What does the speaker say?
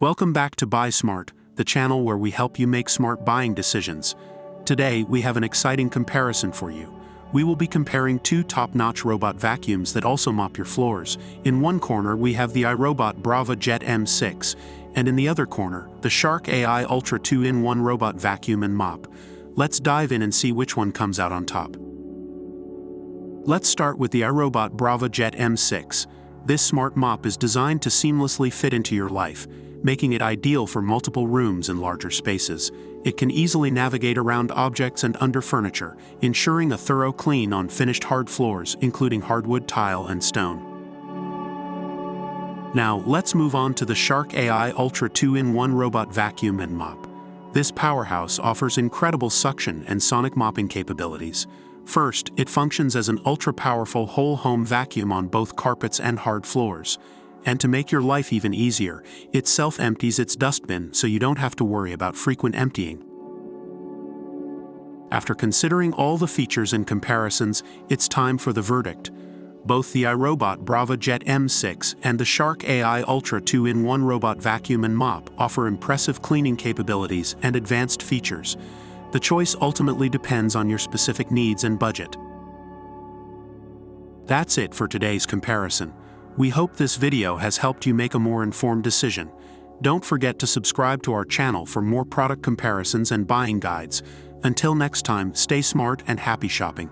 Welcome back to Buy Smart, the channel where we help you make smart buying decisions. Today, we have an exciting comparison for you. We will be comparing two top-notch robot vacuums that also mop your floors. In one corner, we have the iRobot Braava Jet M6, and in the other corner, the Shark AI Ultra 2-in-1 robot vacuum and mop. Let's dive in and see which one comes out on top. Let's start with the iRobot Braava Jet M6. This smart mop is designed to seamlessly fit into your life, making it ideal for multiple rooms and larger spaces. It can easily navigate around objects and under furniture, ensuring a thorough clean on finished hard floors, including hardwood, tile, and stone. Now, let's move on to the Shark AI Ultra 2-in-1 robot vacuum and mop. This powerhouse offers incredible suction and sonic mopping capabilities. First, it functions as an ultra-powerful whole-home vacuum on both carpets and hard floors. And to make your life even easier, it self-empties its dustbin so you don't have to worry about frequent emptying. After considering all the features and comparisons, it's time for the verdict. Both the iRobot Braava Jet M6 and the Shark AI Ultra 2-in-1 robot vacuum and mop offer impressive cleaning capabilities and advanced features. The choice ultimately depends on your specific needs and budget. That's it for today's comparison. We hope this video has helped you make a more informed decision. Don't forget to subscribe to our channel for more product comparisons and buying guides. Until next time, stay smart and happy shopping.